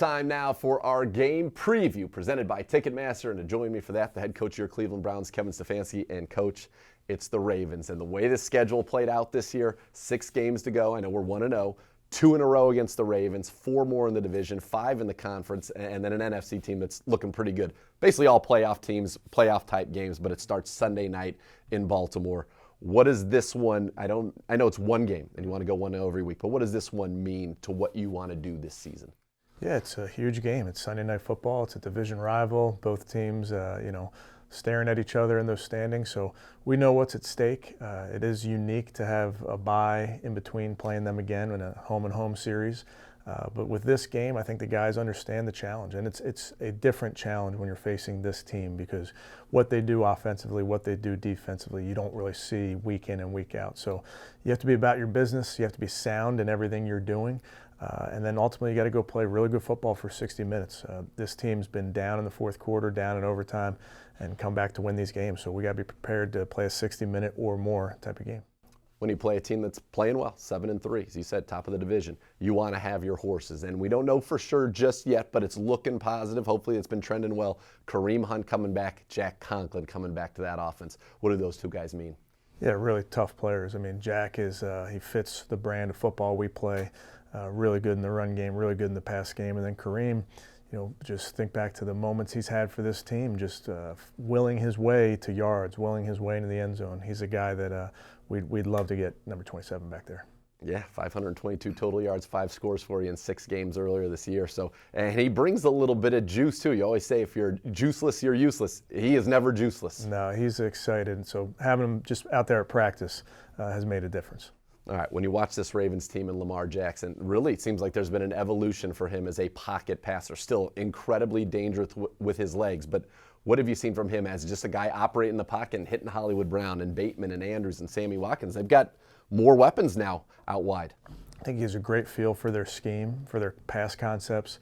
time now for our game preview presented by Ticketmaster. And to join me for that, the head coach of your Cleveland Browns, Kevin Stefanski, and coach, it's the Ravens. And the way the schedule played out this year, 6 games to go. I know we're 1-0, 2 in a row against the Ravens, 4 more in the division, 5 in the conference, and then an NFC team that's looking pretty good. Basically all playoff teams, playoff-type games, but it starts Sunday night in Baltimore. What does this one, I know it's one game and you want to go 1-0 every week, but what does this one mean to what you want to do this season? Yeah, it's a huge game. It's Sunday Night Football. It's a division rival. Both teams, staring at each other in those standings. So we know what's at stake. It is unique to have a bye in between playing them again in a home-and-home series. But with this game, I think the guys understand the challenge. And it's a different challenge when you're facing this team because what they do offensively, what they do defensively, you don't really see week in and week out. So you have to be about your business. You have to be sound in everything you're doing. And then ultimately you got to go play really good football for 60 minutes. This team's been down in the fourth quarter, down in overtime, and come back to win these games. So we got to be prepared to play a 60-minute or more type of game. When you play a team that's playing well, 7-3, as you said, top of the division, you want to have your horses. And we don't know for sure just yet, but it's looking positive. Hopefully it's been trending well. Kareem Hunt coming back, Jack Conklin coming back to that offense. What do those two guys mean? Yeah, really tough players. I mean, Jack he fits the brand of football we play. Really good in the run game, really good in the pass game. And then Kareem, just think back to the moments he's had for this team, just willing his way to yards, willing his way into the end zone. He's a guy that we'd love to get number 27 back there. Yeah, 522 total yards, 5 scores for you in 6 games earlier this year. So, and he brings a little bit of juice too. You always say if you're juiceless, you're useless. He is never juiceless. No, he's excited. And so having him just out there at practice has made a difference. All right, when you watch this Ravens team and Lamar Jackson, really it seems like there's been an evolution for him as a pocket passer. Still incredibly dangerous with his legs, but what have you seen from him as just a guy operating the pocket and hitting Hollywood Brown and Bateman and Andrews and Sammy Watkins? They've got more weapons now out wide. I think he has a great feel for their scheme, for their pass concepts.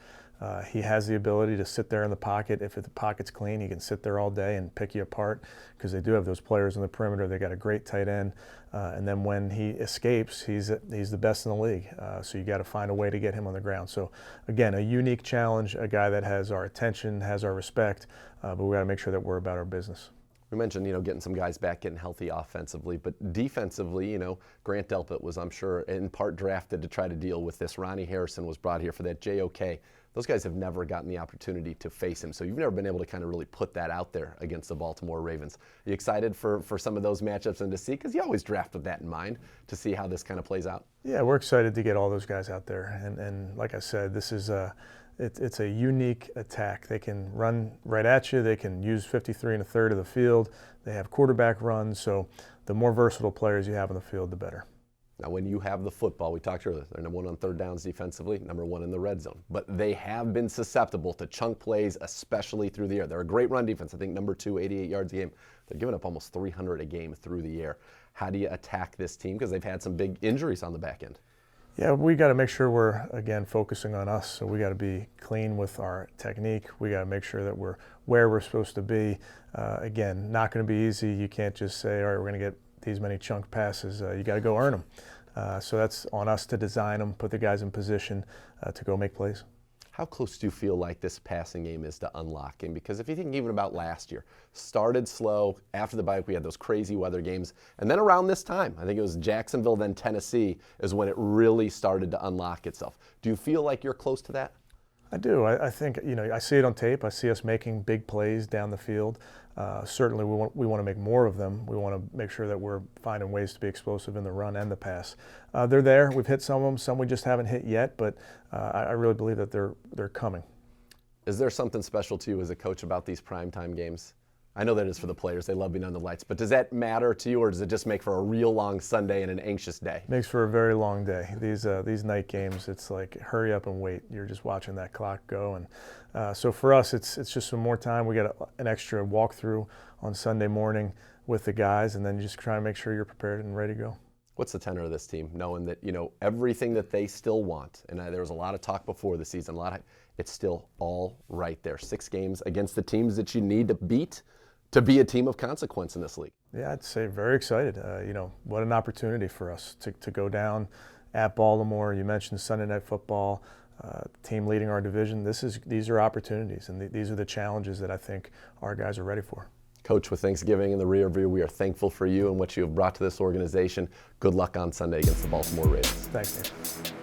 He has the ability to sit there in the pocket. If the pocket's clean, he can sit there all day and pick you apart because they do have those players in the perimeter. They got a great tight end. And then when he escapes, he's the best in the league. So you got to find a way to get him on the ground. So again, a unique challenge, a guy that has our attention, has our respect, but we got to make sure that we're about our business. We mentioned, getting some guys back, getting healthy offensively, but defensively, Grant Delpit was, I'm sure, in part drafted to try to deal with this. Ronnie Harrison was brought here for that JOK. Those guys have never gotten the opportunity to face him, so you've never been able to kind of really put that out there against the Baltimore Ravens. Are you excited for some of those matchups and to see, because you always draft with that in mind, to see how this kind of plays out? Yeah, we're excited to get all those guys out there, and like I said, this is it's a unique attack. They can run right at you. They can use 53 1/3 of the field. They have quarterback runs, so the more versatile players you have on the field, the better. Now, when you have the football, we talked earlier, they're number 1 on third downs defensively, number 1 in the red zone. But they have been susceptible to chunk plays, especially through the air. They're a great run defense. I think number 2, 88 yards a game. They're giving up almost 300 a game through the air. How do you attack this team? Because they've had some big injuries on the back end. Yeah, we got to make sure we're, again, focusing on us. So we got to be clean with our technique. We got to make sure that we're where we're supposed to be. Again, not going to be easy. You can't just say, all right, we're going to get these many chunk passes. You got to go earn them. So that's on us to design them, put the guys in position to go make plays. How close do you feel like this passing game is to unlocking? Because if you think even about last year, started slow. After the bye, we had those crazy weather games. And then around this time, I think it was Jacksonville, then Tennessee, is when it really started to unlock itself. Do you feel like you're close to that? I do. I think, I see it on tape. I see us making big plays down the field. Certainly we want to make more of them. We want to make sure that we're finding ways to be explosive in the run and the pass. They're there. We've hit some of them. Some we just haven't hit yet, but I really believe that they're coming. Is there something special to you as a coach about these primetime games? I know that is for the players. They love being on the lights. But does that matter to you, or does it just make for a real long Sunday and an anxious day? Makes for a very long day. These night games, it's like hurry up and wait. You're just watching that clock go. And so for us, it's just some more time. We got an extra walkthrough on Sunday morning with the guys, and then you just try to make sure you're prepared and ready to go. What's the tenor of this team, knowing that, everything that they still want, and there was a lot of talk before the season, it's still all right there. 6 games against the teams that you need to beat to be a team of consequence in this league. Yeah, I'd say very excited. What an opportunity for us to go down at Baltimore. You mentioned Sunday Night Football. team leading our division. These are opportunities, and these are the challenges that I think our guys are ready for. Coach, with Thanksgiving in the rear view, we are thankful for you and what you have brought to this organization. Good luck on Sunday against the Baltimore Ravens. Thanks, Dan.